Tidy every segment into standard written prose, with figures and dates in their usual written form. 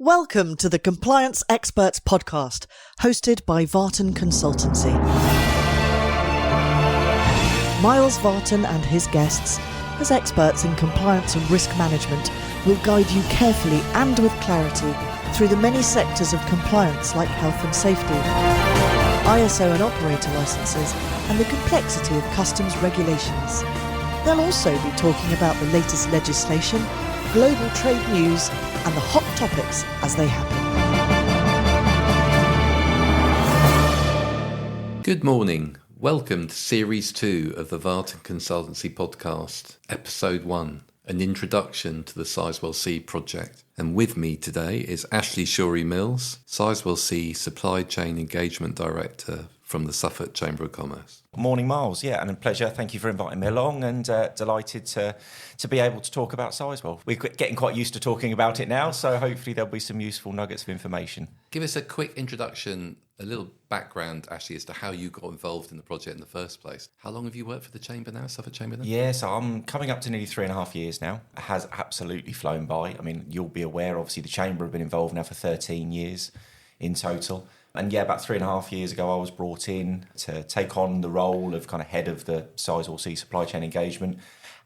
Welcome to the Compliance Experts podcast, hosted by VARTAN Consultancy. Miles Vartan and his guests, as experts in compliance and risk management, will guide you carefully and with clarity through the many sectors of compliance like health and safety, ISO and operator licenses, and the complexity of customs regulations. They'll also be talking about the latest legislation, global trade news, and the hot topics as they happen. Good morning. Welcome to Series 2 of the VARTAN Consultancy podcast, Episode 1, an introduction to the Sizewell C project. And with me today is Ashley Shorey-Mills, Sizewell C Supply Chain Engagement Director from the Suffolk Chamber of Commerce. Morning, Miles. Yeah, and a pleasure. Thank you for inviting me along, and delighted to be able to talk about Sizewell. We're getting quite used to talking about it now, so hopefully there'll be some useful nuggets of information. Give us a quick introduction, a little background, actually, as to how you got involved in the project in the first place. How long have you worked for the Chamber now, Suffolk Chamber now? Yeah, so I'm coming up to nearly 3.5 years now. It has absolutely flown by. I mean, you'll be aware, obviously, the Chamber have been involved now for 13 years in total. And yeah, about 3.5 years ago, I was brought in to take on the role of kind of head of the Sizewell C supply chain engagement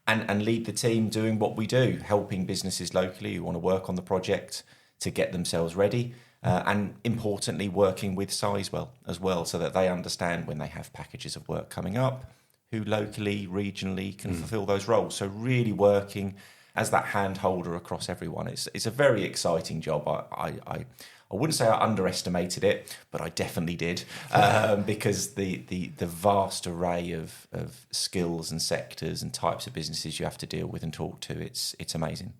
and lead the team doing what we do, helping businesses locally who want to work on the project to get themselves ready. And importantly, working with Sizewell as well, so that they understand when they have packages of work coming up, who locally, regionally can fulfill those roles. So really working as that hand holder across everyone. It's a very exciting job. I wouldn't say I underestimated it, but I definitely did, because the vast array of skills and sectors and types of businesses you have to deal with and talk to, it's amazing.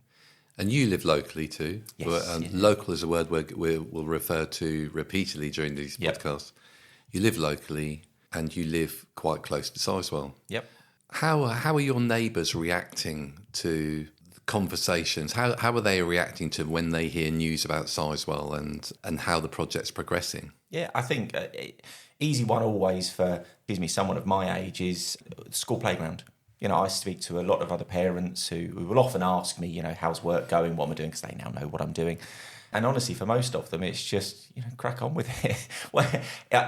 And you live locally too. Yes. Local is a word we'll refer to repeatedly during these podcasts. You live locally and you live quite close to Sizewell. Yep. How are your neighbours reacting to conversations? How are they reacting to when they hear news about Sizewell and how the project's progressing? Yeah, I think easy one always for someone of my age is school playground. You know, I speak to a lot of other parents who will often ask me, how's work going, what am I doing, because they now know what I'm doing. And honestly, for most of them, it's just, crack on with it.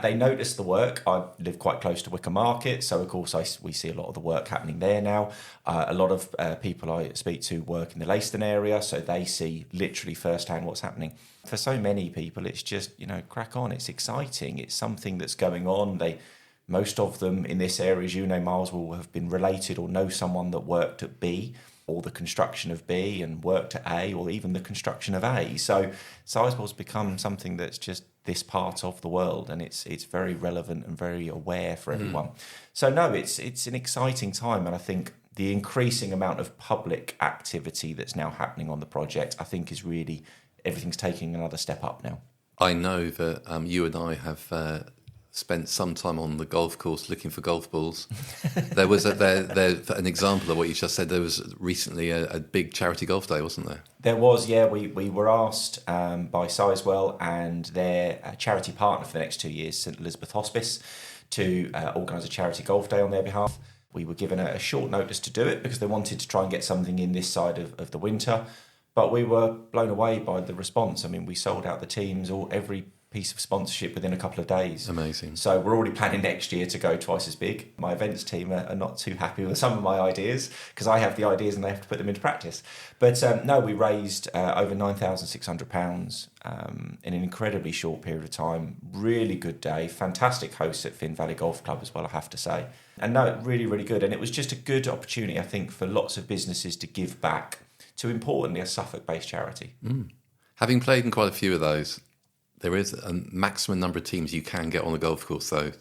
They notice the work. I live quite close to Wickham Market, so of course we see a lot of the work happening there now. A lot of people I speak to work in the Leiston area, so they see literally firsthand what's happening. For so many people, it's just, crack on. It's exciting. It's something that's going on. Most of them in this area, as you know, Miles, will have been related or know someone that worked at B, or the construction of B and worked at A, or even the construction of A. So Sizewell's become something that's just this part of the world, and it's very relevant and very aware for everyone. So no, it's an exciting time, and I think the increasing amount of public activity that's now happening on the project, I think is really, everything's taking another step up now. I know that you and I have spent some time on the golf course looking for golf balls. There was an example of what you just said. There was recently a big charity golf day, wasn't there? There was, yeah. We were asked by Sizewell and their charity partner for the next 2 years, St Elizabeth Hospice, to organise a charity golf day on their behalf. We were given a short notice to do it because they wanted to try and get something in this side of the winter. But we were blown away by the response. I mean, we sold out the teams, every piece of sponsorship within a couple of days. Amazing. So we're already planning next year to go twice as big. My events team are not too happy with some of my ideas because I have the ideas and they have to put them into practice. But no, we raised over £9,600 in an incredibly short period of time. Really good day. Fantastic hosts at Finn Valley Golf Club as well, I have to say. And no, really, really good. And it was just a good opportunity, I think, for lots of businesses to give back to, importantly, a Suffolk-based charity. Having played in quite a few of those, there is a maximum number of teams you can get on a golf course, though,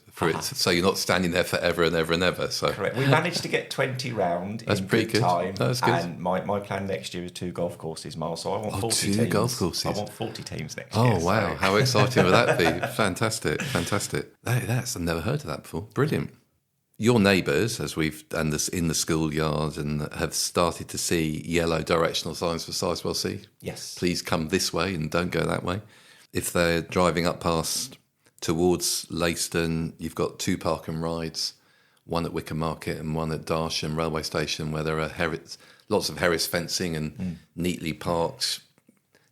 so you're not standing there forever and ever and ever. So correct. We managed to get 20 round in good time. That's good. And my plan next year is 2 golf courses, Miles. So I want 40 teams. 2 golf courses. I want 40 teams next year. Oh wow! So. How exciting would that be? Fantastic. I've never heard of that before. Brilliant. Your neighbours, as we've done this in the schoolyard, and have started to see yellow directional signs for Sizewell C. Yes. Please come this way and don't go that way. If they're driving up past towards Leiston, you've got 2 park and rides, one at Wickham Market and one at Darsham railway station, where there are lots of Harris fencing and neatly parked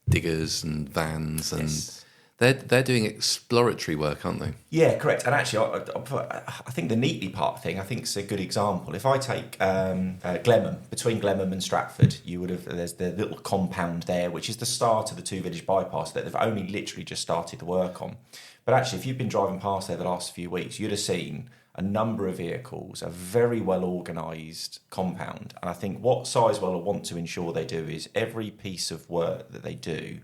diggers and vans, and Yes. they're doing exploratory work, aren't they? Yeah, correct. And actually, I think the Neatly Park thing, I think is a good example. If I take Glenham, between Glenham and Stratford, there's the little compound there, which is the start of the two village bypass that they've only literally just started the work on. But actually, if you've been driving past there the last few weeks, you'd have seen a number of vehicles, a very well organised compound. And I think what Sizewell want to ensure they do is every piece of work that they do,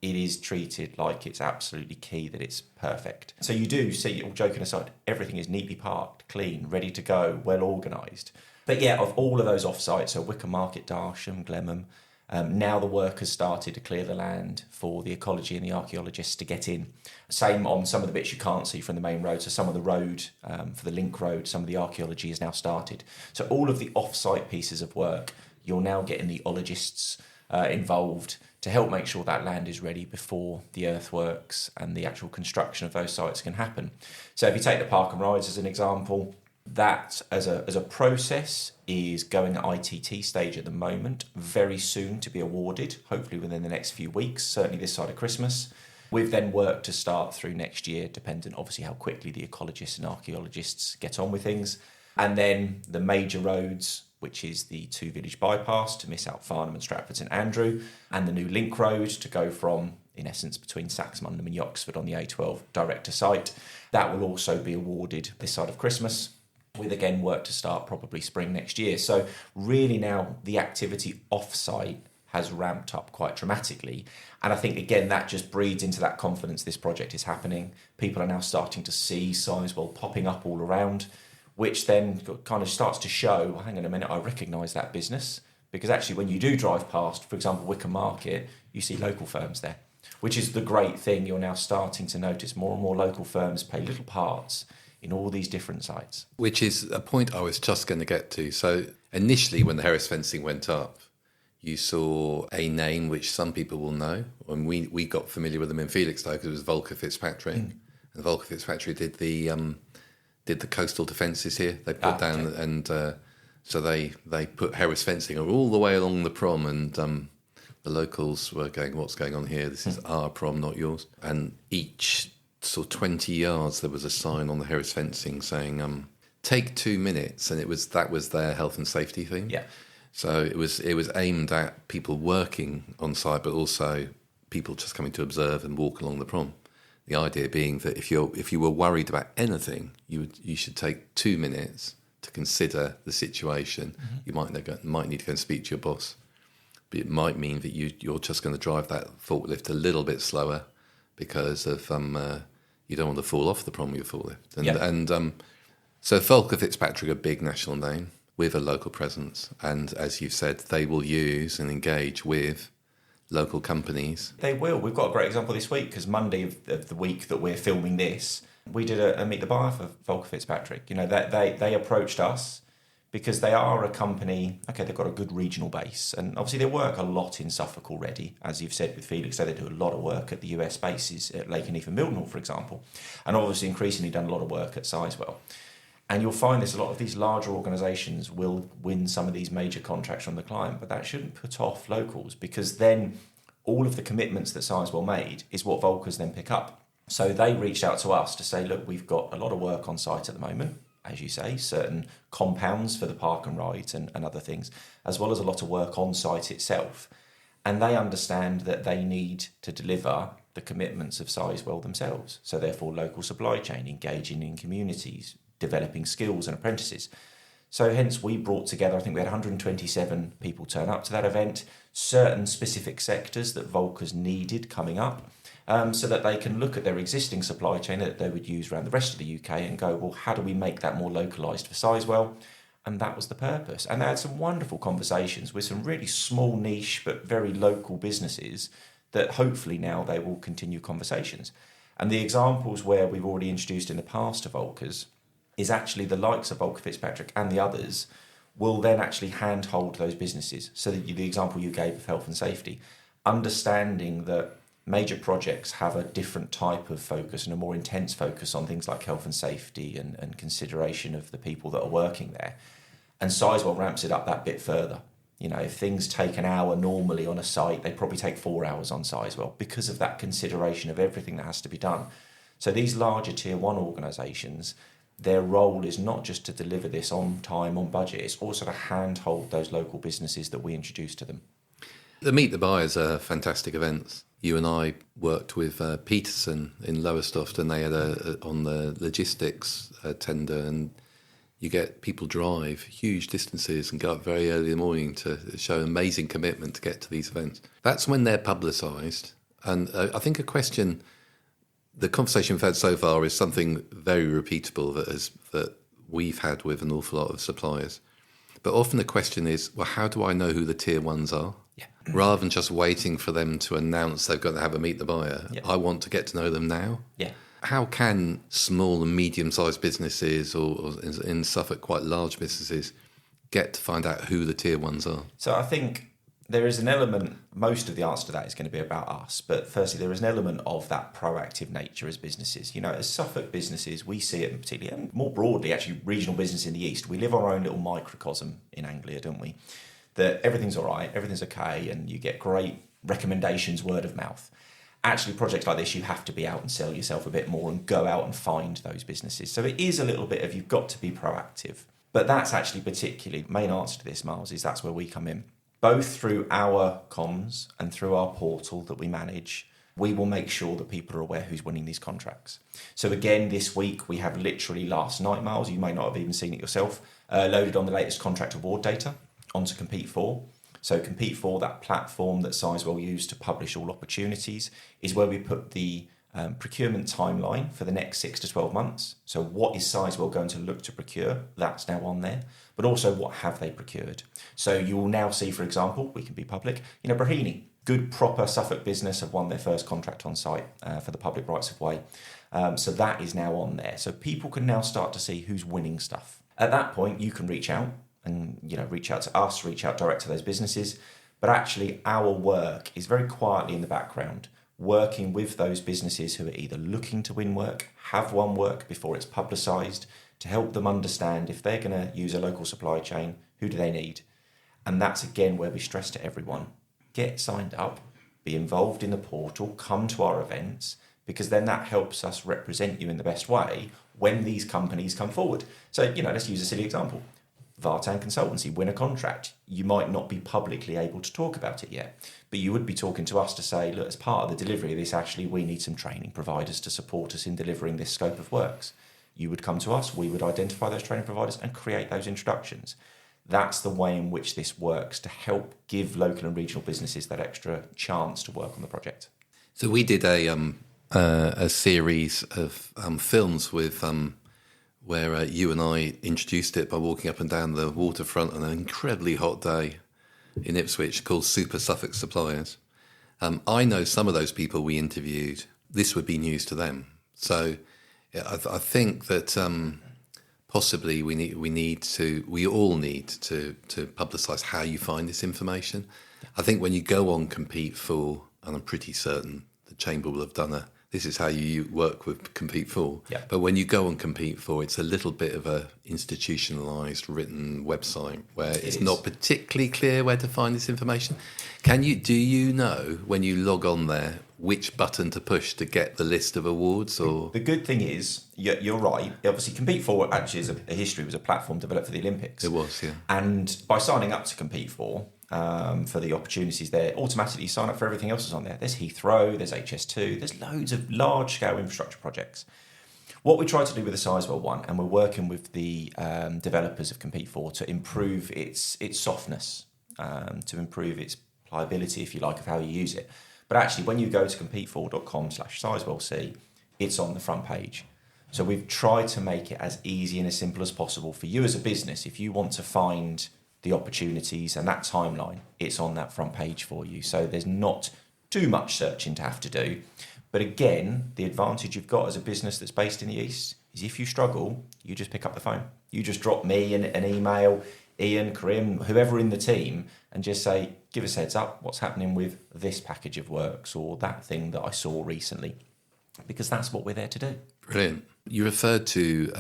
it is treated like it's absolutely key that it's perfect. So you do see, all joking aside, everything is neatly parked, clean, ready to go, well organised. But yeah, of all of those off-sites, so Wickham Market, Darsham, Glenham, now the work has started to clear the land for the ecology and the archaeologists to get in. Same on some of the bits you can't see from the main road. So some of the road, for the link road, some of the archaeology has now started. So all of the off-site pieces of work, you're now getting the ologists involved to help make sure that land is ready before the earthworks and the actual construction of those sites can happen. So if you take the park and rides as an example, that as a process is going at ITT stage at the moment, very soon to be awarded, hopefully within the next few weeks, certainly this side of Christmas. We've then worked to start through next year, dependent obviously how quickly the ecologists and archaeologists get on with things. And then the major roads, which is the two village bypass to miss out Farnham and Stratford St Andrew, and the new link road to go from, in essence, between Saxmundham and Yoxford on the A12 direct to site. That will also be awarded this side of Christmas, with again work to start probably spring next year. So really now the activity off-site has ramped up quite dramatically. And I think, again, that just breeds into that confidence this project is happening. People are now starting to see Sizewell popping up all around, which then kind of starts to show, well, hang on a minute, I recognise that business. Because actually when you do drive past, for example, Wickham Market, you see local firms there, which is the great thing. You're now starting to notice more and more local firms play little parts in all these different sites. Which is a point I was just going to get to. So initially when the Harris fencing went up, you saw a name which some people will know, and we got familiar with them in Felixstowe because it was Volker Fitzpatrick. And Volker Fitzpatrick did the coastal defences here. They put down, okay. And so they put Harris fencing all the way along the prom, and the locals were going, what's going on here? This is our prom, not yours. And each sort of 20 yards there was a sign on the Harris fencing saying, take 2 minutes, and that was their health and safety thing. Yeah. So it was aimed at people working on site, but also people just coming to observe and walk along the prom. The idea being that if you were worried about anything, you should take 2 minutes to consider the situation. Mm-hmm. You might need to go and speak to your boss, but it might mean that you're just going to drive that forklift a little bit slower because of you don't want to fall off the prom with your forklift. And so Volker Fitzpatrick, a big national name with a local presence, and as you've said, they will use and engage with local companies. They will. We've got a great example this week because Monday of the week that we're filming this, we did a meet the buyer for Volker Fitzpatrick. You know, they approached us because they are a company. Okay, they've got a good regional base, and obviously they work a lot in Suffolk already, as you've said with Felix. So they do a lot of work at the US bases at Lakenheath and Mildenhall, for example, and obviously increasingly done a lot of work at Sizewell. And you'll find this, a lot of these larger organisations will win some of these major contracts from the client, but that shouldn't put off locals, because then all of the commitments that Sizewell made is what Volkers then pick up. So they reached out to us to say, look, we've got a lot of work on site at the moment, as you say, certain compounds for the park and rides and other things, as well as a lot of work on site itself. And they understand that they need to deliver the commitments of Sizewell themselves. So therefore, local supply chain, engaging in communities, developing skills and apprentices. So hence we brought together, I think we had 127 people turn up to that event, certain specific sectors that Volkers needed coming up, so that they can look at their existing supply chain that they would use around the rest of the UK and go, well, how do we make that more localised for Sizewell? And that was the purpose. And they had some wonderful conversations with some really small niche but very local businesses that hopefully now they will continue conversations. And the examples where we've already introduced in the past to Volkers is actually the likes of Volker Fitzpatrick and the others will then actually handhold those businesses. So the example you gave of health and safety, understanding that major projects have a different type of focus and a more intense focus on things like health and safety and consideration of the people that are working there. And Sizewell ramps it up that bit further. If things take an hour normally on a site, they probably take 4 hours on Sizewell because of that consideration of everything that has to be done. So these larger tier one organisations, their role is not just to deliver this on time, on budget, it's also to handhold those local businesses that we introduce to them. The Meet the Buyers are fantastic events. You and I worked with Peterson in Lowestoft, and they had on the logistics tender, and you get people drive huge distances and go up very early in the morning to show amazing commitment to get to these events. That's when they're publicised. And I think the conversation we've had so far is something very repeatable that we've had with an awful lot of suppliers. But often the question is, well, how do I know who the tier ones are? Yeah. Rather than just waiting for them to announce they're going to have a Meet the Buyer, I want to get to know them now. Yeah. How can small and medium-sized businesses, or in Suffolk, quite large businesses, get to find out who the tier ones are? So I think there is an element, most of the answer to that is going to be about us, but firstly, there is an element of that proactive nature as businesses. As Suffolk businesses, we see it particularly, and more broadly, actually, regional business in the East. We live our own little microcosm in Anglia, don't we? That everything's all right, everything's okay, and you get great recommendations word of mouth. Actually, projects like this, you have to be out and sell yourself a bit more and go out and find those businesses. So it is a little bit of you've got to be proactive. But that's actually particularly, main answer to this, Miles, is that's where we come in. Both through our comms and through our portal that we manage, we will make sure that people are aware who's winning these contracts. So again, this week, we have literally last night, Miles, you may not have even seen it yourself, loaded on the latest contract award data onto Compete For. So Compete For, that platform that Sizewell used to publish all opportunities, is where we put the procurement timeline for the next 6 to 12 months. So what is Sizewell going to look to procure? That's now on there. But also, what have they procured? So you will now see, for example, we can be public, Brahini, good proper Suffolk business, have won their first contract on site for the public rights of way. So that is now on there. So people can now start to see who's winning stuff. At that point, you can reach out and reach out to us, reach out direct to those businesses. But actually, our work is very quietly in the background, working with those businesses who are either looking to win work, have won work before it's publicised, to help them understand if they're going to use a local supply chain, who do they need? And that's, again, where we stress to everyone, get signed up, be involved in the portal, come to our events, because then that helps us represent you in the best way when these companies come forward. So, let's use a silly example. VARTAN Consultancy, win a contract. You might not be publicly able to talk about it yet, but you would be talking to us to say, look, as part of the delivery of this, Ashley, we need some training providers to support us in delivering this scope of works. You would come to us, we would identify those training providers and create those introductions. That's the way in which this works to help give local and regional businesses that extra chance to work on the project. So we did a series of films with where you and I introduced it by walking up and down the waterfront on an incredibly hot day in Ipswich called Super Suffolk Suppliers. I know some of those people we interviewed. This would be news to them. So I think that possibly we all need to publicise how you find this information. I think when you go on Compete For, and I'm pretty certain the Chamber will have done this is how you work with Compete For. Yeah. But when you go on Compete For, it's a little bit of a institutionalised written website where it's not particularly clear where to find this information. Do you know when you log on there which button to push to get the list of awards? Or the good thing is, you're right. Obviously, Compete For actually is a history, was a platform developed for the Olympics. It was, yeah. And by signing up to Compete For the opportunities there, automatically sign up for everything else that's on there. There's Heathrow, there's HS2, there's loads of large-scale infrastructure projects. What we try to do with the Sizewell one, and we're working with the developers of Compete For to improve its softness, to improve its pliability, if you like, of how you use it. But actually, when you go to competefor.com/Sizewell C, it's on the front page. So we've tried to make it as easy and as simple as possible for you as a business. If you want to find the opportunities and that timeline, it's on that front page for you. So there's not too much searching to have to do. But again, the advantage you've got as a business that's based in the East is if you struggle, you just pick up the phone. You just drop me an email, Ian, Karim, whoever in the team, and just say, give us a heads up, what's happening with this package of works or that thing that I saw recently. Because that's what we're there to do. Brilliant. You referred to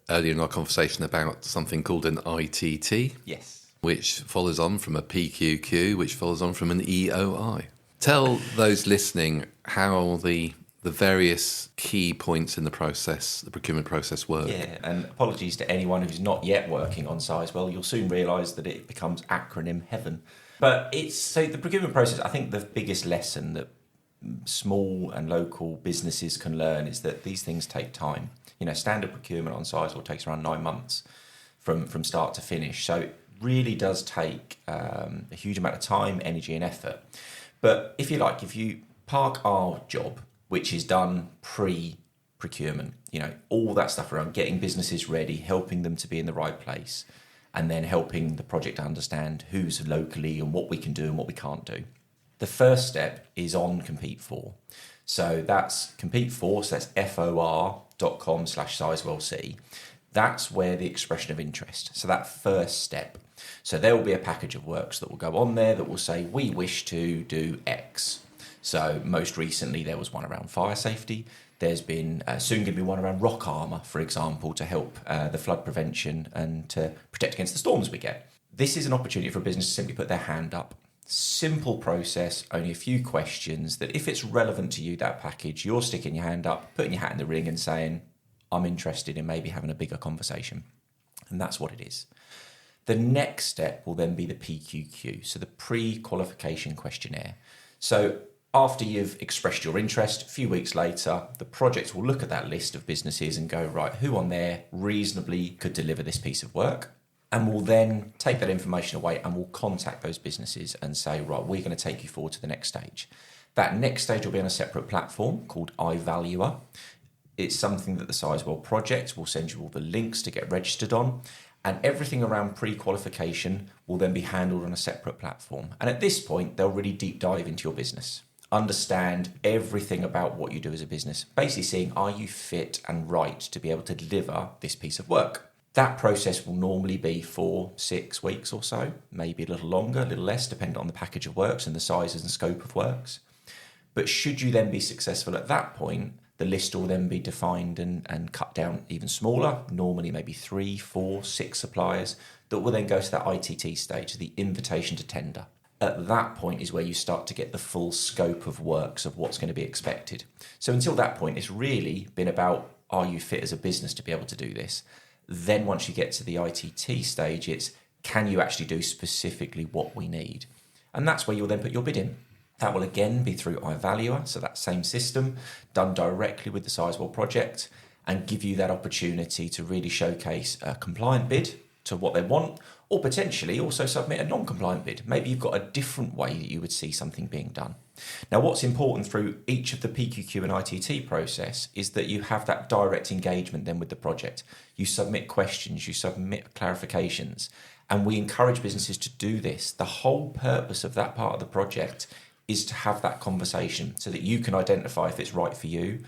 earlier in our conversation about something called an ITT. Yes. which follows on from a PQQ, which follows on from an EOI. Tell those listening how the various key points in the process, the procurement process, work. Yeah, and apologies to anyone who's not yet working on Sizewell. You'll soon realise that it becomes acronym heaven. But so the procurement process, I think the biggest lesson that small and local businesses can learn is that these things take time. Standard procurement on Sizewell takes around 9 months from start to finish. So it really does take a huge amount of time, energy and effort. But if you park our job, which is done pre-procurement, all that stuff around getting businesses ready, helping them to be in the right place, and then helping the project understand who's locally and what we can do and what we can't do. The first step is on Compete For. So that's Compete For, so that's for.com/SizewellC. That's where the expression of interest. So that first step. So there will be a package of works that will go on there that will say, we wish to do X. So most recently, there was one around fire safety. There's been soon going to be one around rock armour, for example, to help the flood prevention and to protect against the storms we get. This is an opportunity for a business to simply put their hand up. Simple process, only a few questions that if it's relevant to you, that package, you're sticking your hand up, putting your hat in the ring and saying, I'm interested in maybe having a bigger conversation. And that's what it is. The next step will then be the PQQ, so the pre-qualification questionnaire. So after you've expressed your interest, a few weeks later, the project will look at that list of businesses and go, right, who on there reasonably could deliver this piece of work? And we'll then take that information away and we'll contact those businesses and say, right, we're going to take you forward to the next stage. That next stage will be on a separate platform called iValuer. It's something that the Sizewell project will send you all the links to get registered on. And everything around pre-qualification will then be handled on a separate platform. And at this point, they'll really deep dive into your business, understand everything about what you do as a business, basically seeing, are you fit and right to be able to deliver this piece of work? That process will normally be for 6 weeks or so, maybe a little longer, a little less, depending on the package of works and the sizes and scope of works. But should you then be successful at that point, the list will then be defined and cut down even smaller, normally maybe 3, 4, 6 suppliers that will then go to that ITT stage, the invitation to tender. At that point is where you start to get the full scope of works of what's going to be expected. So until that point, it's really been about, are you fit as a business to be able to do this? Then once you get to the ITT stage, it's, can you actually do specifically what we need? And that's where you'll then put your bid in. That will again be through iValuer, so that same system done directly with the Sizewell project and give you that opportunity to really showcase a compliant bid to what they want, or potentially also submit a non-compliant bid. Maybe you've got a different way that you would see something being done. Now, what's important through each of the PQQ and ITT process is that you have that direct engagement then with the project. You submit questions, you submit clarifications, and we encourage businesses to do this. The whole purpose of that part of the project is to have that conversation so that you can identify if it's right for you.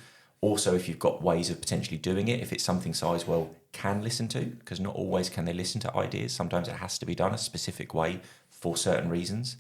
Also, if you've got ways of potentially doing it, if it's something Sizewell can listen to, because not always can they listen to ideas. Sometimes it has to be done a specific way for certain reasons.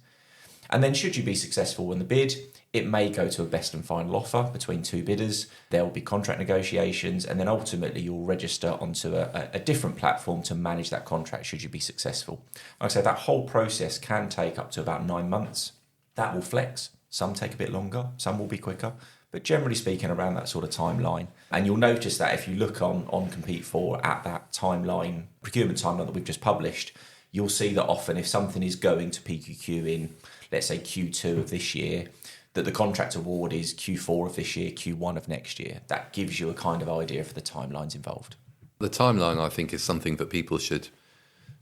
And then should you be successful in the bid, it may go to a best and final offer between 2 bidders. There will be contract negotiations, and then ultimately you'll register onto a different platform to manage that contract should you be successful. Like I said, that whole process can take up to about 9 months. That will flex. Some take a bit longer, some will be quicker, but generally speaking around that sort of timeline. And you'll notice that if you look on Compete For at that timeline, procurement timeline that we've just published, you'll see that often if something is going to PQQ in, let's say Q2 of this year, that the contract award is Q4 of this year, Q1 of next year. That gives you a kind of idea for the timelines involved. The timeline, I think, is something that people should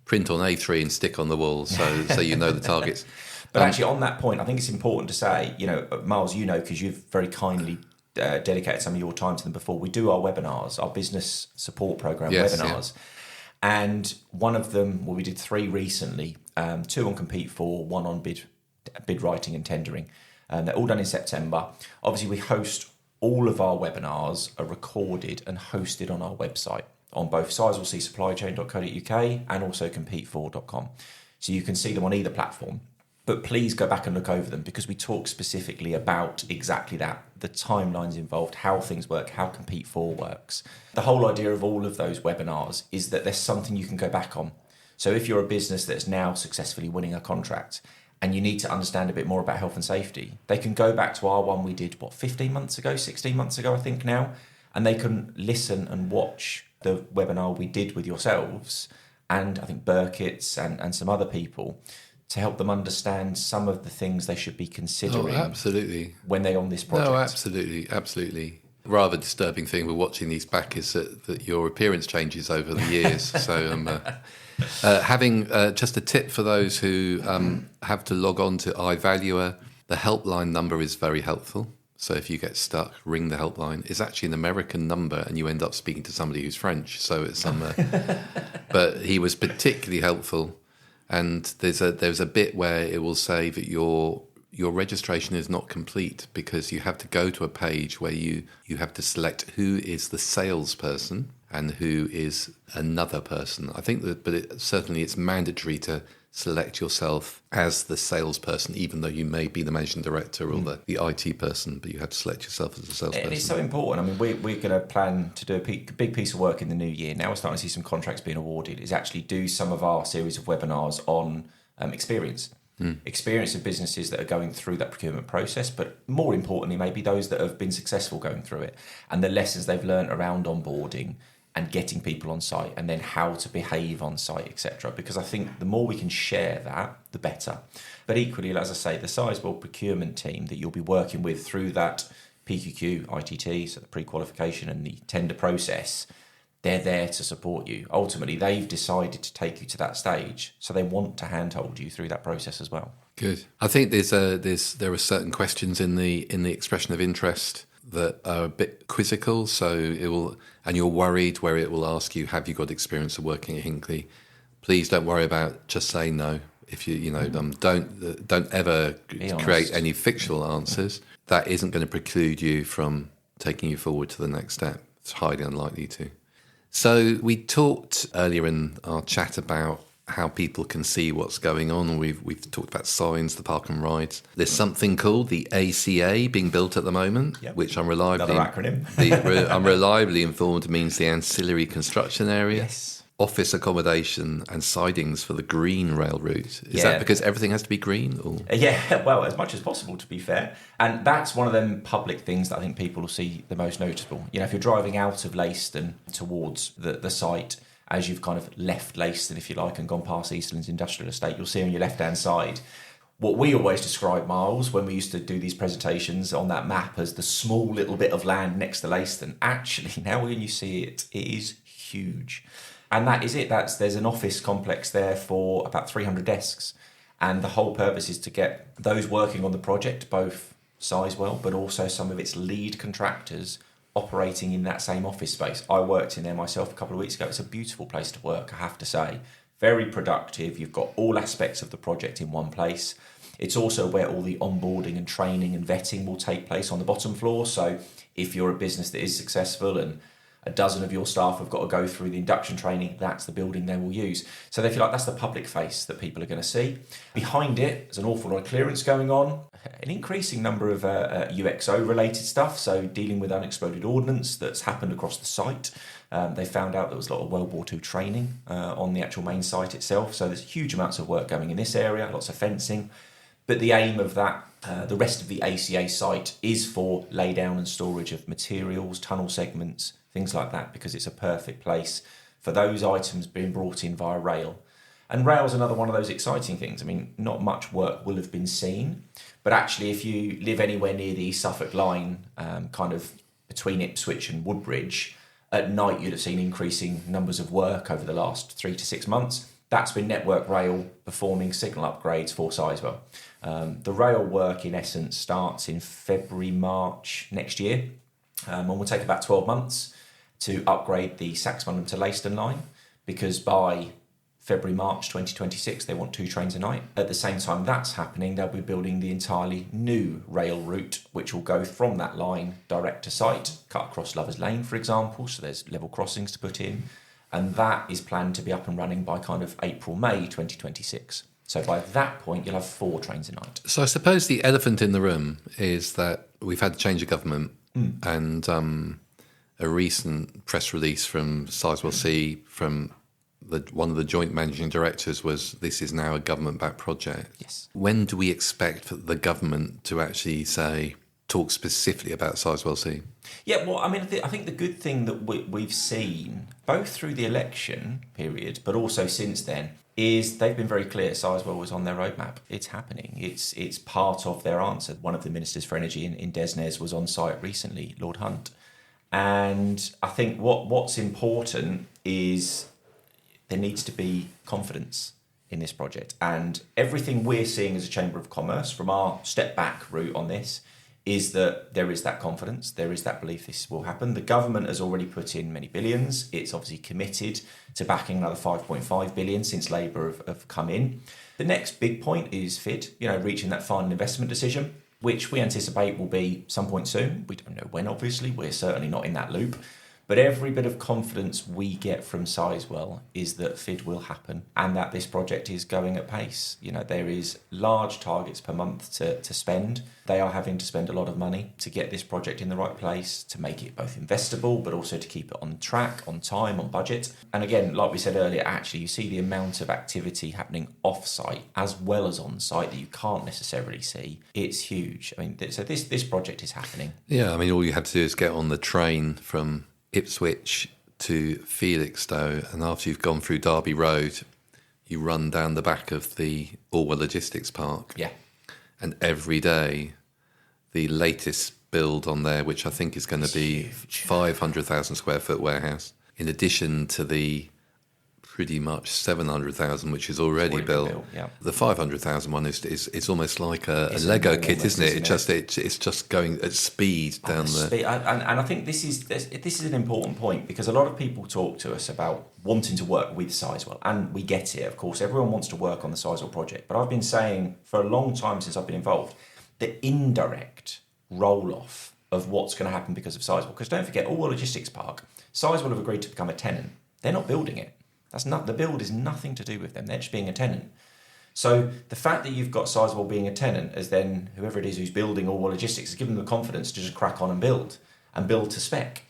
print on A3 and stick on the wall so you know the targets. But actually, on that point, I think it's important to say, Miles, because you've very kindly dedicated some of your time to them before, we do our webinars, our business support program webinars. Yeah. And one of them, we did 3 recently, 2 on Compete For, 1 on bid writing and tendering. They're all done in September. Obviously, we host all of our webinars are recorded and hosted on our website on both sizewellcsupplychain.co.uk and also competefor.com. So you can see them on either platform. But please go back and look over them because we talk specifically about exactly that, the timelines involved, how things work, how Compete For works. The whole idea of all of those webinars is that there's something you can go back on. So if you're a business that's now successfully winning a contract and you need to understand a bit more about health and safety, they can go back to our one we did, 15 months ago, 16 months ago, I think now, and they can listen and watch the webinar we did with yourselves and I think Burkitt's and some other people to help them understand some of the things they should be considering absolutely. When they're on this project. No, absolutely. Rather disturbing thing with watching these back is that your appearance changes over the years. So having just a tip for those who have to log on to iValuer, the helpline number is very helpful. So if you get stuck, ring the helpline. It's actually an American number and you end up speaking to somebody who's French. So it's but he was particularly helpful. And there's a bit where it will say that your registration is not complete because you have to go to a page where you have to select who is the salesperson and who is another person. I think that, but certainly it's mandatory to select yourself as the salesperson, even though you may be the managing director or the IT person, but you have to select yourself as a salesperson. And it's so important. I mean, we're going to plan to do a big piece of work in the new year. Now we're starting to see some contracts being awarded, is actually do some of our series of webinars on experience. Experience of businesses that are going through that procurement process, but more importantly, maybe those that have been successful going through it and the lessons they've learned around onboarding and getting people on site and then how to behave on site, etc. Because I think the more we can share that, the better. But equally, as I say, the Sizewell procurement team that you'll be working with through that PQQ, ITT, so the pre-qualification and the tender process, they're there to support you. Ultimately, they've decided to take you to that stage, so they want to handhold you through that process as well. Good. I think there are certain questions in the expression of interest that are a bit quizzical. So and you're worried where it will ask you, have you got experience of working at Hinckley? Please don't worry about just saying no. If don't ever create any fictional answers. That isn't going to preclude you from taking you forward to the next step. It's highly unlikely to. So we talked earlier in our chat about how people can see what's going on. We've talked about signs, the park and rides. There's something called the ACA being built at the moment, which I'm reliably I'm reliably informed means the ancillary construction area. Yes. Office accommodation and sidings for the green rail route. Is that because everything has to be green? Or? Yeah, well, as much as possible, to be fair. And that's one of them public things that I think people will see the most noticeable. You know, if you're driving out of Leiston towards the site, as you've kind of left Leiston, if you like, and gone past Eastlands Industrial Estate, you'll see on your left-hand side what we always describe, Miles, when we used to do these presentations on that map as the small little bit of land next to Leiston. Actually, now when you see it, it is huge. And that is it. There's an office complex there for about 300 desks. And the whole purpose is to get those working on the project, both Sizewell, but also some of its lead contractors operating in that same office space. I worked in there myself a couple of weeks ago. It's a beautiful place to work, I have to say. Very productive. You've got all aspects of the project in one place. It's also where all the onboarding and training and vetting will take place on the bottom floor. So if you're a business that is successful and a dozen of your staff have got to go through the induction training, that's the building they will use. So they feel like that's the public face that people are going to see. Behind it, there's an awful lot of clearance going on, an increasing number of UXO related stuff, so dealing with unexploded ordnance that's happened across the site. They found out there was a lot of World War II training on the actual main site itself, so there's huge amounts of work going in this area, lots of fencing. But the aim of that, the rest of the ACA site, is for laydown and storage of materials, tunnel segments, things like that, because it's a perfect place for those items being brought in via rail. And rail's another one of those exciting things. I mean, not much work will have been seen, but actually if you live anywhere near the East Suffolk line, kind of between Ipswich and Woodbridge, at night you'd have seen increasing numbers of work over the last 3 to 6 months. That's been Network Rail performing signal upgrades for Sizewell. The rail work, in essence, starts in February, March next year, and will take about 12 months to upgrade the Saxmundham to Leiston line, because by February, March 2026, they want 2 trains a night. At the same time that's happening, they'll be building the entirely new rail route, which will go from that line direct to site, cut across Lovers Lane, for example, so there's level crossings to put in. And that is planned to be up and running by kind of April, May 2026. So by that point, you'll have 4 trains a night. So I suppose the elephant in the room is that we've had a change of government and a recent press release from Sizewell C from one of the joint managing directors was, this is now a government-backed project. Yes. When do we expect the government to actually talk specifically about Sizewell C? Yeah, well, I mean, I think the good thing that we've seen, both through the election period, but also since then, is they've been very clear Sizewell was on their roadmap. It's happening. It's part of their answer. One of the ministers for energy in Desnes was on site recently, Lord Hunt. And I think what's important is there needs to be confidence in this project. And everything we're seeing as a Chamber of Commerce from our step back route on this is that there is that confidence, there is that belief this will happen. The government has already put in many billions. It's obviously committed to backing another 5.5 billion since Labour have come in. The next big point is FID, reaching that final investment decision, which we anticipate will be some point soon. We don't know when, obviously. We're certainly not in that loop. But every bit of confidence we get from Sizewell is that FID will happen and that this project is going at pace. There is large targets per month to spend. They are having to spend a lot of money to get this project in the right place, to make it both investable, but also to keep it on track, on time, on budget. And again, like we said earlier, actually, you see the amount of activity happening off-site as well as on-site that you can't necessarily see. It's huge. I mean, so this project is happening. Yeah, I mean, all you have to do is get on the train from Ipswich to Felixstowe, and after you've gone through Derby Road, you run down the back of the Orwell Logistics Park. Yeah. And every day, the latest build on there, which I think is going to be 500,000 square foot warehouse, in addition to the pretty much 700,000 which is already built. Yeah. The 500,000 one is almost like a Lego kit, isn't it? It's just going at speed down the. And I think this is an important point, because a lot of people talk to us about wanting to work with Sizewell, and we get it. Of course, everyone wants to work on the Sizewell project, but I've been saying for a long time since I've been involved, the indirect roll off of what's going to happen because of Sizewell. Because don't forget, Orwell Logistics Park, Sizewell have agreed to become a tenant. They're not building it. The build is nothing to do with them. They're just being a tenant. So the fact that you've got Sizewell being a tenant, as then whoever it is who's building Orwell Logistics, has given them the confidence to just crack on and build to spec.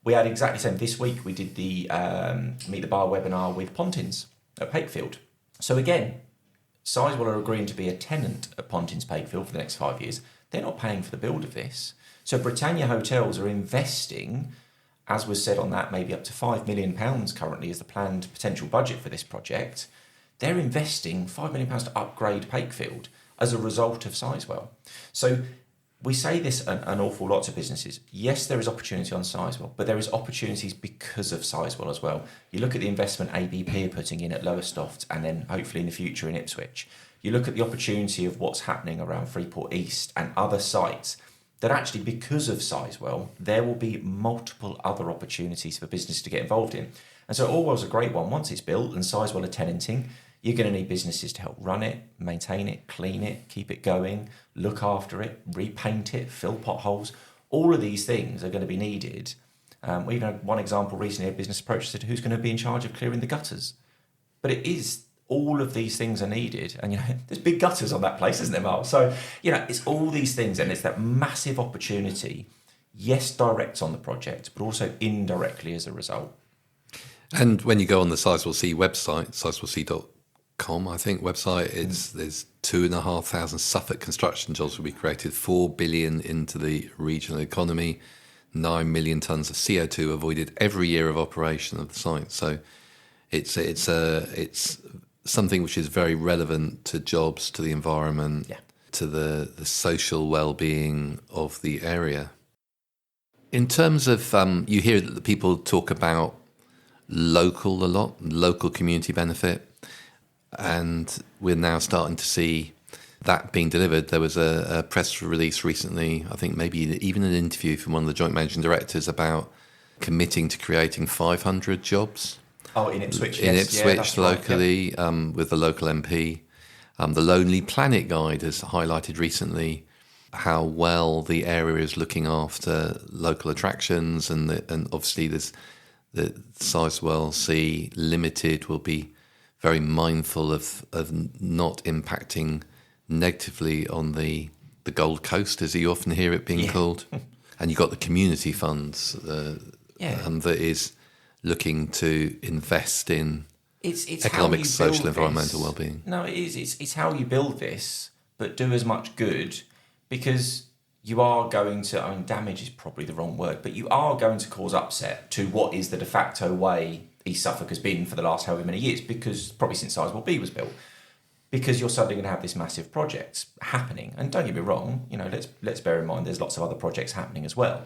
We had exactly the same this week. We did the Meet the Bar webinar with Pontins at Pakefield. So again, Sizewell are agreeing to be a tenant at Pontins Pakefield for the next 5 years. They're not paying for the build of this. So Britannia Hotels are investing, as was said on that, maybe up to £5 million currently is the planned potential budget for this project. They're investing £5 million to upgrade Pakefield as a result of Sizewell. So we say this an awful lot to businesses. Yes, there is opportunity on Sizewell, but there is opportunities because of Sizewell as well. You look at the investment ABP are putting in at Lowestoft, and then hopefully in the future in Ipswich. You look at the opportunity of what's happening around Freeport East and other sites, that actually because of Sizewell, there will be multiple other opportunities for business to get involved in. And so Orwell's a great one. Once it's built and Sizewell are tenanting, you're going to need businesses to help run it, maintain it, clean it, keep it going, look after it, repaint it, fill potholes. All of these things are going to be needed. We even had one example recently, a business approach said, who's going to be in charge of clearing the gutters? But it is, all of these things are needed. And, there's big gutters on that place, isn't there, Mark? So, it's all these things, and it's that massive opportunity, yes, direct on the project, but also indirectly as a result. And when you go on the Sizewell C website, sizewellc.com, I think, website, there's 2,500 Suffolk construction jobs will be created, 4 billion into the regional economy, 9 million tonnes of CO2 avoided every year of operation of the site. So it's something which is very relevant to jobs, to the environment, to the social well-being of the area. In terms of, you hear that people talk about local a lot, local community benefit, and we're now starting to see that being delivered. There was a press release recently, I think maybe even an interview from one of the joint managing directors about committing to creating 500 jobs. Oh, in Ipswich, in Ipswich, locally, with the local MP. The Lonely Planet Guide has highlighted recently how well the area is looking after local attractions, and obviously there's the Sizewell C Limited will be very mindful of not impacting negatively on the Gold Coast, as you often hear it being called. And you've got the community funds that is looking to invest in It's economic, how you social, build environmental this. well-being. No, it is. It's how you build this, but do as much good, because you are going to, I mean, damage is probably the wrong word, but you are going to cause upset to what is the de facto way East Suffolk has been for the last however many years, because probably since Sizewell B was built, because you're suddenly going to have this massive project happening. And don't get me wrong, let's bear in mind there's lots of other projects happening as well.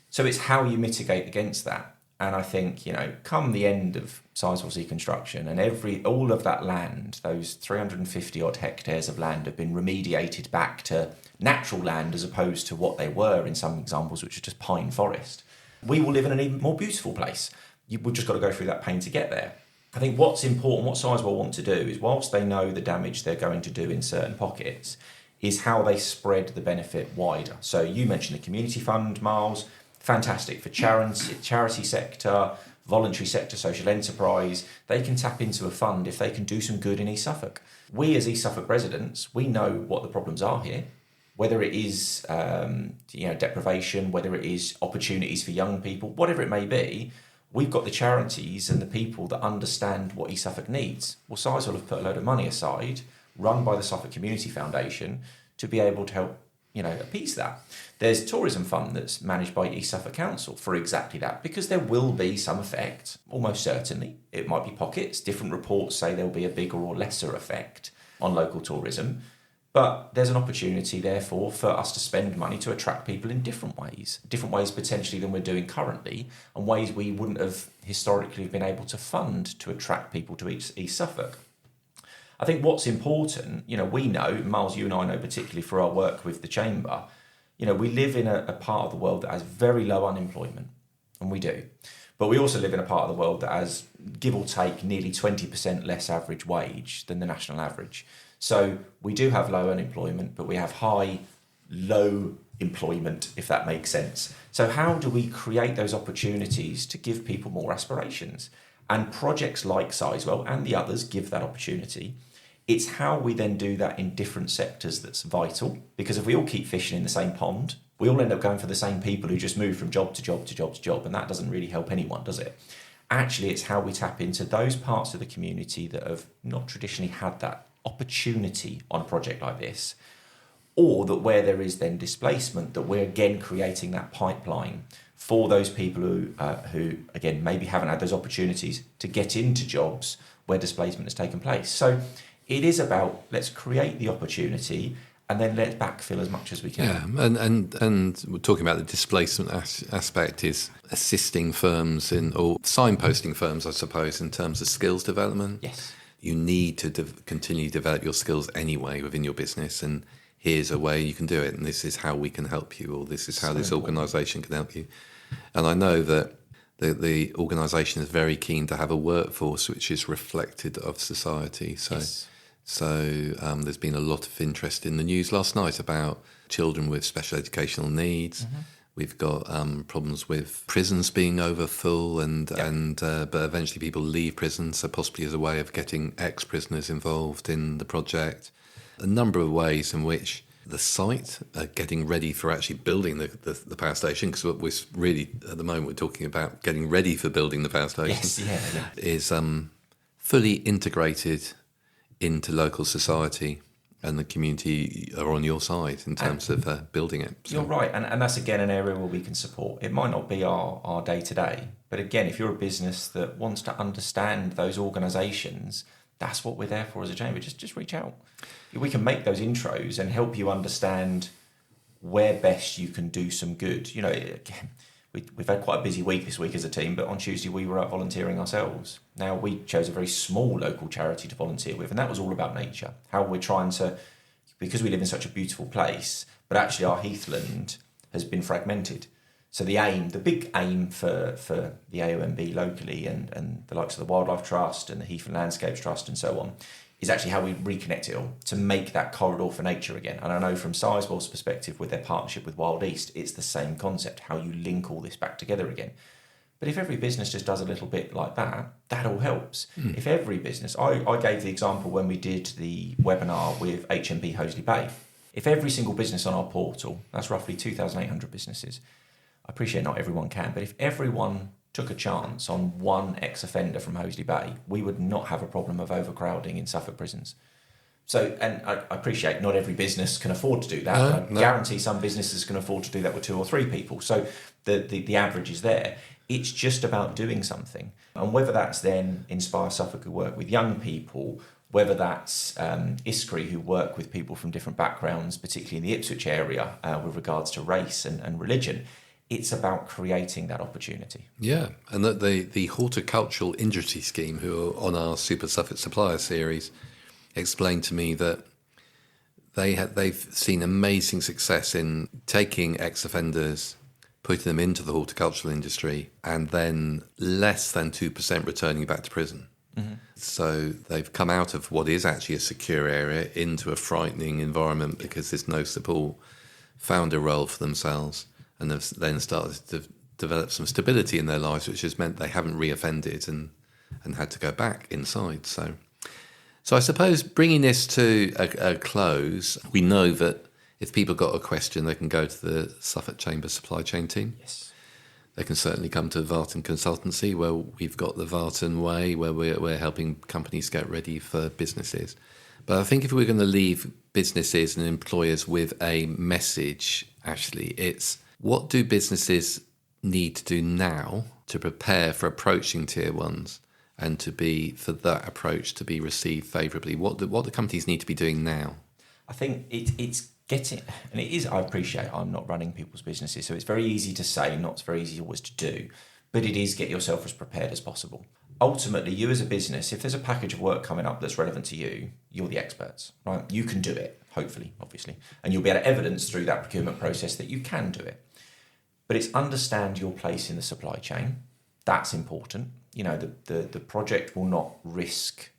So it's how you mitigate against that. And I think, come the end of Sizewell C construction and all of that land, those 350 odd hectares of land have been remediated back to natural land as opposed to what they were in some examples, which are just pine forest. We will live in an even more beautiful place. We've just got to go through that pain to get there. I think what's important, what Sizewell want to do is, whilst they know the damage they're going to do in certain pockets, is how they spread the benefit wider. So you mentioned the community fund, Miles. Fantastic for charity sector, voluntary sector, social enterprise. They can tap into a fund if they can do some good in East Suffolk. We as East Suffolk residents, we know what the problems are here, whether it is deprivation, whether it is opportunities for young people, whatever it may be. We've got the charities and the people that understand what East Suffolk needs. Well, Sizewell have put a load of money aside, run by the Suffolk Community Foundation, to be able to help appease that. There's a tourism fund that's managed by East Suffolk Council for exactly that, because there will be some effect, almost certainly. It might be pockets. Different reports say there'll be a bigger or lesser effect on local tourism. But there's an opportunity, therefore, for us to spend money to attract people in different ways potentially than we're doing currently, and ways we wouldn't have historically been able to fund to attract people to East Suffolk. I think what's important, we know, Miles, you and I know particularly for our work with the Chamber, we live in a part of the world that has very low unemployment, and we do. But we also live in a part of the world that has, give or take, nearly 20% less average wage than the national average. So we do have low unemployment, but we have low employment, if that makes sense. So how do we create those opportunities to give people more aspirations? And projects like Sizewell and the others give that opportunity. It's how we then do that in different sectors that's vital, because if we all keep fishing in the same pond, we all end up going for the same people who just move from job to job to job to job, and that doesn't really help anyone, does it? Actually, it's how we tap into those parts of the community that have not traditionally had that opportunity on a project like this, or that where there is then displacement, that we're again creating that pipeline for those people who again maybe haven't had those opportunities to get into jobs where displacement has taken place. So it is about, let's create the opportunity and then let's backfill as much as we can. Yeah, and we're talking about the displacement aspect is assisting firms or signposting firms, I suppose, in terms of skills development. Yes. You need to continue to develop your skills anyway within your business, and here's a way you can do it, and this is how we can help you, or this is how this organisation can help you. And I know that the organisation is very keen to have a workforce which is reflected of society. So there's been a lot of interest in the news last night about children with special educational needs. Mm-hmm. We've got problems with prisons being overfull, but eventually people leave prison, so possibly as a way of getting ex-prisoners involved in the project. A number of ways in which the site are getting ready for actually building the power station, because we're really, at the moment, we're talking about getting ready for building the power station, is fully integrated into local society. And the community are on your side in terms of building it. So. You're right, and that's again an area where we can support. It might not be our day-to-day, but again, if you're a business that wants to understand those organisations, that's what we're there for as a chamber. Just reach out. We can make those intros and help you understand where best you can do some good. We've had quite a busy week this week as a team, but on Tuesday we were out volunteering ourselves. Now, we chose a very small local charity to volunteer with, and that was all about nature. How we're trying to, because we live in such a beautiful place, but actually our heathland has been fragmented. So the big aim for the AOMB locally and the likes of the Wildlife Trust and the Heath and Landscapes Trust and so on, is actually how we reconnect it all to make that corridor for nature again. And I know from Sizewell's perspective with their partnership with Wild East, it's the same concept, how you link all this back together again. But if every business just does a little bit like that, that all helps. If every business, I gave the example when we did the webinar with HMB Hoseley Bay. If every single business on our portal, that's roughly 2,800 businesses, I appreciate not everyone can, but if everyone took took a chance on one ex-offender from Hoseley Bay, we would not have a problem of overcrowding in Suffolk prisons. So, and I appreciate not every business can afford to do that, but I guarantee some businesses can afford to do that with 2 or 3 people. So the average is there. It's just about doing something. And whether that's then Inspire Suffolk, who work with young people, whether that's ISCRI, who work with people from different backgrounds, particularly in the Ipswich area, with regards to race and religion, it's about creating that opportunity. Yeah, and that the horticultural industry scheme, who are on our Super Suffolk Supplier series, explained to me that they've seen amazing success in taking ex-offenders, putting them into the horticultural industry, and then less than 2% returning back to prison. Mm-hmm. So they've come out of what is actually a secure area into a frightening environment because there's no support, found a role for themselves, and have then started to develop some stability in their lives, which has meant they haven't reoffended and had to go back inside. So I suppose bringing this to a close, we know that if people got a question, they can go to the Suffolk Chamber supply chain team. Yes. They can certainly come to VARTAN Consultancy, where we've got the VARTAN way, where we're helping companies get ready for businesses. But I think if we're going to leave businesses and employers with a message, Ashley, it's what do businesses need to do now to prepare for approaching tier ones and for that approach to be received favourably? What the companies need to be doing now? I think it's getting, and it is, I appreciate I'm not running people's businesses, so it's very easy to say, not very easy always to do, but it is get yourself as prepared as possible. Ultimately, you as a business, if there's a package of work coming up that's relevant to you, you're the experts, right? You can do it, hopefully, obviously, and you'll be able to evidence through that procurement process that you can do it. But it's understand your place in the supply chain. That's important. You know, the project will not risk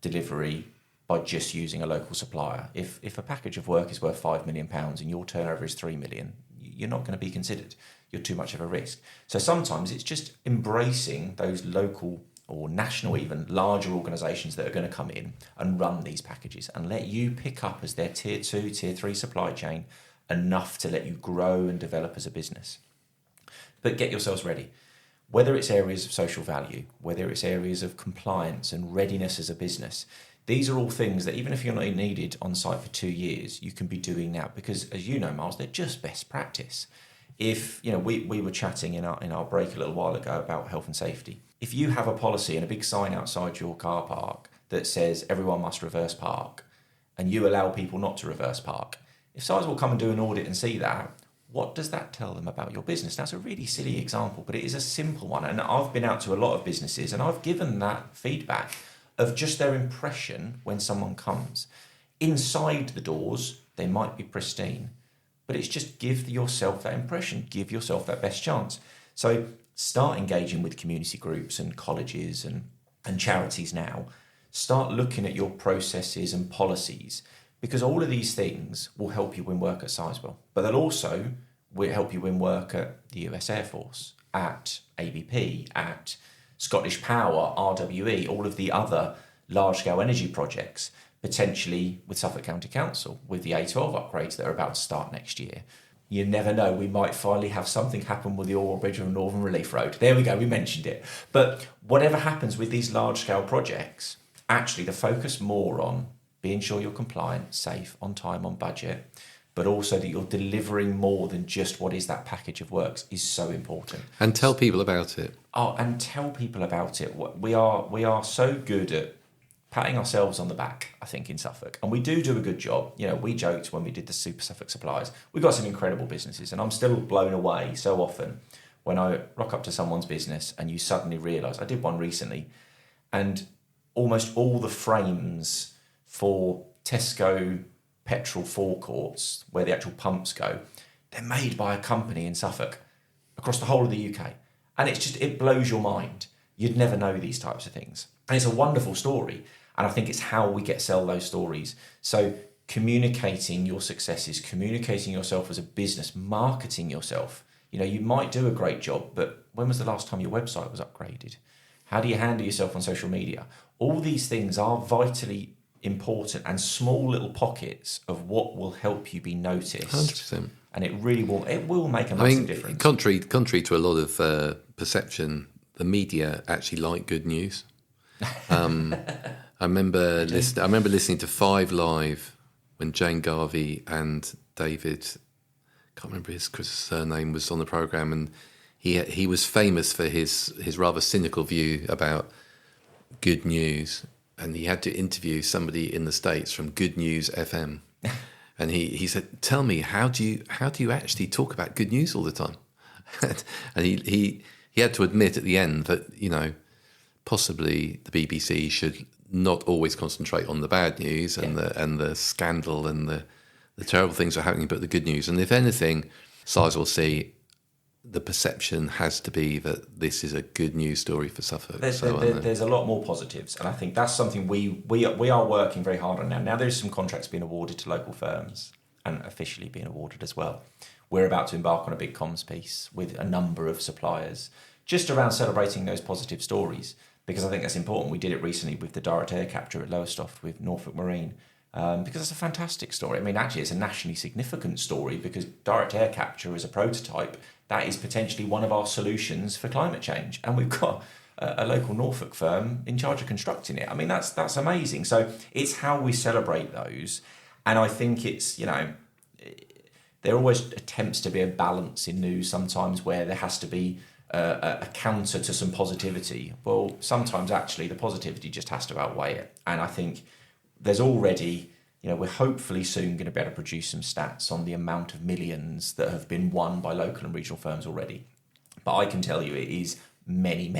delivery by just using a local supplier. If a package of work is worth £5 million and your turnover is 3 million, you're not going to be considered. You're too much of a risk. So sometimes it's just embracing those local or national, even larger organisations that are going to come in and run these packages and let you pick up as their tier 2, tier 3 supply chain enough to let you grow and develop as a business. But get yourselves ready. Whether it's areas of social value, whether it's areas of compliance and readiness as a business, these are all things that even if you're not needed on site for 2 years, you can be doing now because, as you know, Miles, they're just best practice. If, you know, we were chatting in our break a little while ago about health and safety. If you have a policy and a big sign outside your car park that says everyone must reverse park and you allow people not to reverse park, if Sizewell come and do an audit and see that, what does that tell them about your business? That's a really silly example, but it is a simple one. And I've been out to a lot of businesses and I've given that feedback of just their impression when someone comes. Inside the doors, they might be pristine, but it's just give yourself that impression, give yourself that best chance. So start engaging with community groups and colleges and charities now. Start looking at your processes and policies, because all of these things will help you win work at Sizewell, but they'll also help you win work at the US Air Force, at ABP, at Scottish Power, RWE, all of the other large-scale energy projects, potentially with Suffolk County Council, with the A12 upgrades that are about to start next year. You never know, we might finally have something happen with the Orwell Bridge and Northern Relief Road. There we go, we mentioned it. But whatever happens with these large-scale projects, actually the focus more on being sure you're compliant, safe, on time, on budget, but also that you're delivering more than just what is that package of works is so important. And tell people about it. Oh, and tell people about it. We are so good at patting ourselves on the back, I think, in Suffolk. And we do a good job. You know, we joked when we did the Super Suffolk Suppliers. We've got some incredible businesses, and I'm still blown away so often when I rock up to someone's business and you suddenly realise, I did one recently, and almost all the frames for Tesco petrol forecourts, where the actual pumps go, they're made by a company in Suffolk across the whole of the UK. And it blows your mind. You'd never know these types of things. And it's a wonderful story. And I think it's how we sell those stories. So communicating your successes, communicating yourself as a business, marketing yourself. You know, you might do a great job, but when was the last time your website was upgraded? How do you handle yourself on social media? All these things are vitally important and small little pockets of what will help you be noticed. 100%. And it will make a massive difference. Contrary to a lot of perception, the media actually like good news. I remember listening to 5 Live when Jane Garvey and David, can't remember his surname, was on the programme, and he was famous for his rather cynical view about good news, and he had to interview somebody in the States from Good News FM, and he said, "Tell me, how do you actually talk about good news all the time?" And he had to admit at the end that, you know, possibly the BBC should not always concentrate on the bad news and the scandal and the terrible things that are happening, but the good news. And if anything, Sizewell C, the perception has to be that this is a good news story for Suffolk. There's a lot more positives, and I think that's something we are working very hard on now. Now there's some contracts being awarded to local firms and officially being awarded as well. We're about to embark on a big comms piece with a number of suppliers just around celebrating those positive stories, because I think that's important. We did it recently with the direct air capture at Lowestoft with Norfolk Marine, because it's a fantastic story. I mean, actually, it's a nationally significant story because direct air capture as a prototype, that is potentially one of our solutions for climate change. And we've got a local Norfolk firm in charge of constructing it. I mean, that's amazing. So it's how we celebrate those. And I think it's, you know, there always attempts to be a balance in news sometimes where there has to be a counter to some positivity. Well, sometimes actually the positivity just has to outweigh it. And I think there's already, you know, we're hopefully soon going to be able to produce some stats on the amount of millions that have been won by local and regional firms already. But I can tell you it is many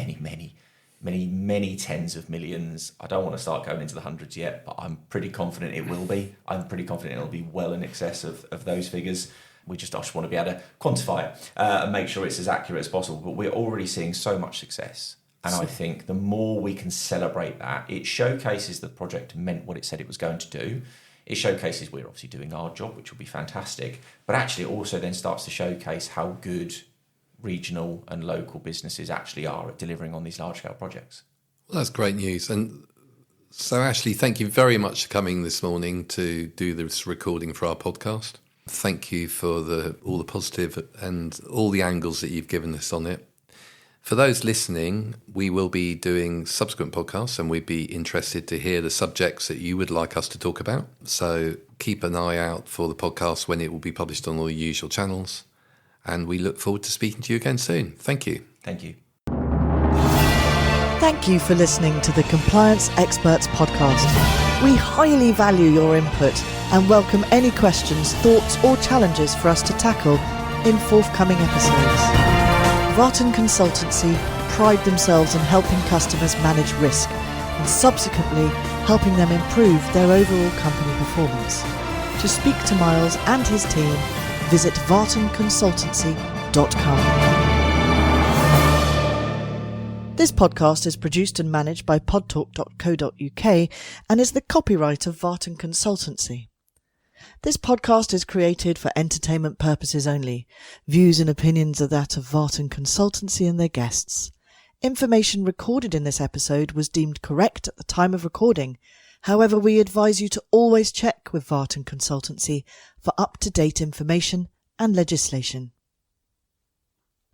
tens of millions. I don't want to start going into the hundreds yet, but I'm pretty confident it will be. I'm pretty confident it'll be well in excess of those figures. I just want to be able to quantify it and make sure it's as accurate as possible. But we're already seeing so much success. And I think the more we can celebrate that, it showcases the project meant what it said it was going to do. It showcases we're obviously doing our job, which will be fantastic. But actually it also then starts to showcase how good regional and local businesses actually are at delivering on these large-scale projects. Well, that's great news. And so, Ashley, thank you very much for coming this morning to do this recording for our podcast. Thank you for all the positive and all the angles that you've given us on it. For those listening, we will be doing subsequent podcasts, and we'd be interested to hear the subjects that you would like us to talk about. So keep an eye out for the podcast when it will be published on all the usual channels. And we look forward to speaking to you again soon. Thank you. Thank you. Thank you for listening to the Compliance Experts podcast. We highly value your input and welcome any questions, thoughts or challenges for us to tackle in forthcoming episodes. VARTAN Consultancy pride themselves in helping customers manage risk and subsequently helping them improve their overall company performance. To speak to Miles and his team, visit VARTANconsultancy.com. This podcast is produced and managed by podtalk.co.uk and is the copyright of VARTAN Consultancy. This podcast is created for entertainment purposes only. Views and opinions are that of VARTAN Consultancy and their guests. Information recorded in this episode was deemed correct at the time of recording. However, we advise you to always check with VARTAN Consultancy for up-to-date information and legislation.